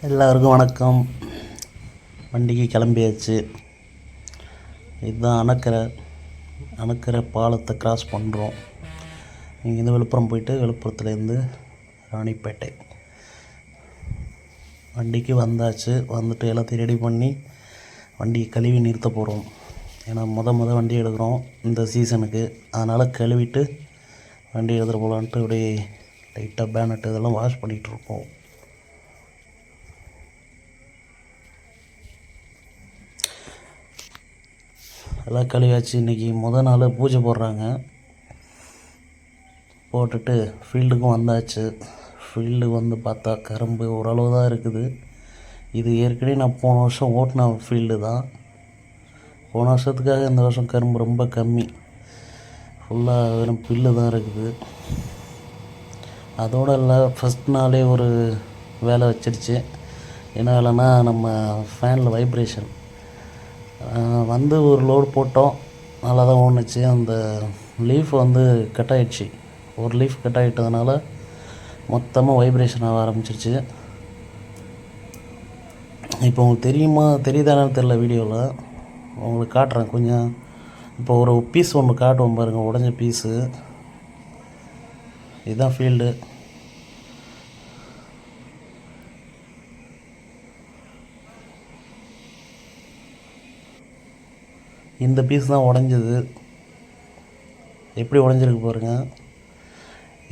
எல்லாருக்கும் வணக்கம். வண்டிக்கு கிளம்பியாச்சு. இதுதான் அணக்கரை பாலத்தை கிராஸ் பண்ணுறோம். இங்கேருந்து விழுப்புரம் போயிட்டு விழுப்புரத்துலேருந்து ராணிப்பேட்டை வண்டிக்கு வந்தாச்சு. வந்துட்டு எல்லாத்தையும் ரெடி பண்ணி வண்டி கழுவி நிறுத்த போகிறோம். ஏன்னா முத வண்டி எடுக்கிறோம் இந்த சீசனுக்கு. அதனால் கழுவிட்டு வண்டி எடுத்துகிட்டு போகலான்ட்டு அப்படியே லைட்டாக பேனட்டு இதெல்லாம் வாஷ் பண்ணிகிட்ருப்போம். எல்லாம் கழுவியாச்சு. இன்றைக்கி நாள் பூஜை போடுறாங்க. போட்டுட்டு ஃபீல்டுக்கும் வந்தாச்சு. ஃபீல்டுக்கு வந்து பார்த்தா கரும்பு ஓரளவு தான் இருக்குது. இது ஏற்கனவே நான் போன வருஷம் ஓட்டின ஃபீல்டு தான். போன வருஷத்துக்காக இந்த வருஷம் கரும்பு ரொம்ப கம்மி. ஃபுல்லாக வெறும் புல்லு தான் இருக்குது. அதோடு இல்லை, ஃபஸ்ட் நாளே ஒரு வேலை வச்சிருச்சு. என்ன வேலைன்னா, நம்ம ஃபேனில் வைப்ரேஷன் வந்து ஒரு லோடு போட்டோம். நல்லா தான் ஓடுனுச்சு. அந்த லீஃப் வந்து கட் ஆகிடுச்சு. ஒரு லீஃப் கட் ஆகிட்டதுனால மொத்தமாக வைப்ரேஷன் ஆக ஆரம்பிச்சிருச்சு. இப்போ உங்களுக்கு தெரியுதானு தெரில. வீடியோவில் உங்களுக்கு காட்டுறேன் கொஞ்சம். இப்போ ஒரு பீஸ் ஒன்று காட்டுவோம் பாருங்கள், உடஞ்ச பீஸு. இதுதான் ஃபீல்டு. இந்த பீஸ் தான் உடஞ்சது. எப்படி உடஞ்சிருக்கு பாருங்கள்.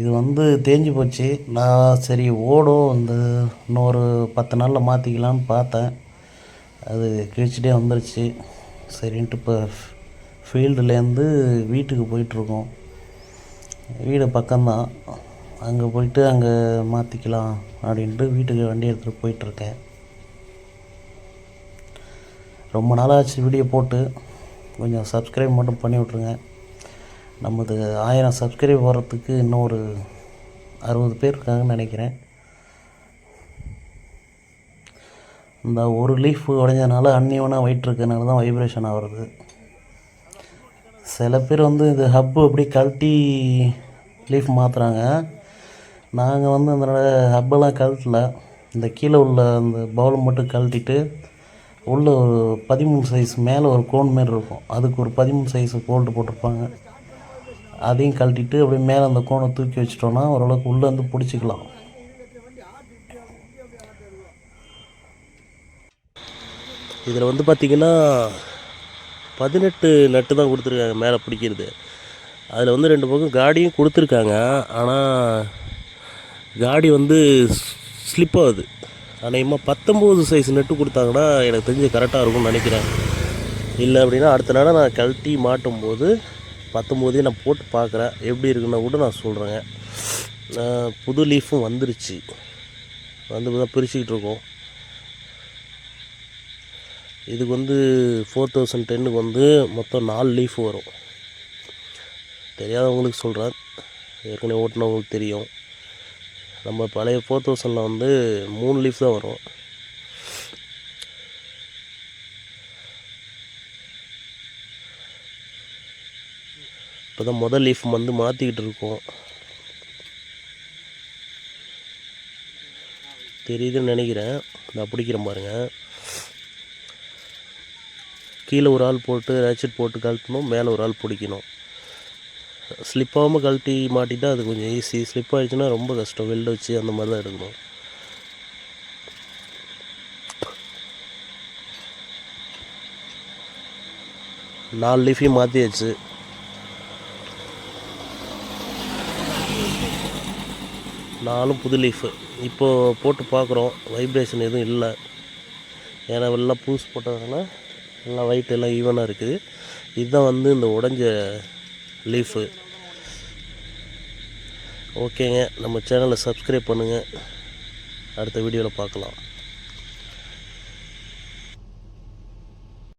இது வந்து தேஞ்சு போச்சு. நான் சரி ஓடும் இன்னொரு 10 நாளில் மாற்றிக்கலான்னு பார்த்தேன். அது கிழிச்சிட்டே வந்துருச்சு. சரின்ட்டு இப்போ ஃபீல்டுலேருந்து வீட்டுக்கு போயிட்டுருக்கோம். வீடு பக்கம்தான். அங்கே போயிட்டு அங்கே மாற்றிக்கலாம் அப்படின்ட்டு வீட்டுக்கு வண்டி எடுத்துகிட்டு போயிட்டுருக்கேன். ரொம்ப நாளாச்சு வீடியோ போட்டு. கொஞ்சம் சப்ஸ்கிரைப் மட்டும் பண்ணி விட்ருங்க. நமது 1000 சப்ஸ்கிரைப் வர்றதுக்கு இன்னும் ஒரு 60 பேர் இருக்காங்கன்னு நினைக்கிறேன். இந்த ஒரு லீஃப் உடைஞ்சதுனால அன்னியவனாக வெயிட் இருக்கனால தான் வைப்ரேஷன் ஆகிறது. சில பேர் வந்து இது ஹப்பு அப்படி கழட்டி லீஃப் மாற்றுறாங்க. நாங்கள் வந்து அந்த ஹப்பெல்லாம் கழட்டல. இந்த கீழே உள்ள அந்த பவுலை மட்டும் கழட்டிட்டு உள்ள ஒரு 13 சைஸ் மேலே ஒரு கோன் மாரி இருக்கும். அதுக்கு ஒரு 13 சைஸ் போல்ட்டு போட்டிருப்பாங்க. அதையும் கழட்டிட்டு அப்படியே மேலே அந்த கோனை தூக்கி வச்சிட்டோன்னா ஓரளவுக்கு உள்ளே வந்து பிடிச்சிக்கலாம். இதில் வந்து பார்த்திங்கன்னா 18 நட்டு தான் கொடுத்துருக்காங்க மேலே பிடிக்கிறது. அதில் வந்து 2 பக்கம் காடியும் கொடுத்துருக்காங்க. ஆனால் காடி வந்து ஸ்லிப் ஆகுது. அநேகமாக 19 சைஸ் நெட்டு கொடுத்தாங்கன்னா எனக்கு தெரிஞ்சு கரெக்டாக இருக்கும்னு நினைக்கிறேன். இல்லை அப்படின்னா அடுத்த நாள் நான் கழட்டி மாட்டும்போது 19 நான் போட்டு பார்க்குறேன். எப்படி இருக்குன்னா கூட நான் சொல்கிறேங்க. புது லீஃபும் வந்துருச்சு. வந்து தான் பிரிச்சுக்கிட்டு இருக்கோம். இதுக்கு வந்து 4010க்கு வந்து மொத்தம் 4 லீஃப் வரும். தெரியாதவங்களுக்கு சொல்கிறேன், ஏற்கனவே ஓட்டினவங்களுக்கு தெரியும். நம்ம பழைய 4000 வந்து 3 லீஃப் தான் வரும். இப்போ தான் முதல் லீஃப் வந்து மாற்றிக்கிட்டு இருக்கோம். தெரியுதுன்னு நினைக்கிறேன். நான் பிடிக்கிறேன் பாருங்கள். கீழே ஒரு ஆள் போட்டு ரேச்சட் போட்டு கழட்டணும், மேலே ஒரு ஆள் பிடிக்கணும். ஸ்லிப்பாகாமல் கழட்டி மாட்டிட்டா அது கொஞ்சம் ஈஸி. ஸ்லிப் ஆகிடுச்சுன்னா ரொம்ப கஷ்டம். வெல்டு வச்சு அந்த மாதிரி தான் எடுக்கணும். நாலு லீஃபையும் மாற்றியாச்சு. நாலும் புது லீஃபு. இப்போது போட்டு பார்க்குறோம். வைப்ரேஷன் எதுவும் இல்லை. ஏன்னா எல்லாம் பூஸ் போட்டதுனால எல்லாம் ஒயிட் எல்லாம் ஈவனாக இருக்குது. இதுதான் வந்து இந்த உடஞ்ச லீஃபு. ஓகேங்க, நம்ம சேனலை சப்ஸ்கிரைப் பண்ணுங்கள். அடுத்த வீடியோவில் பார்க்கலாம்.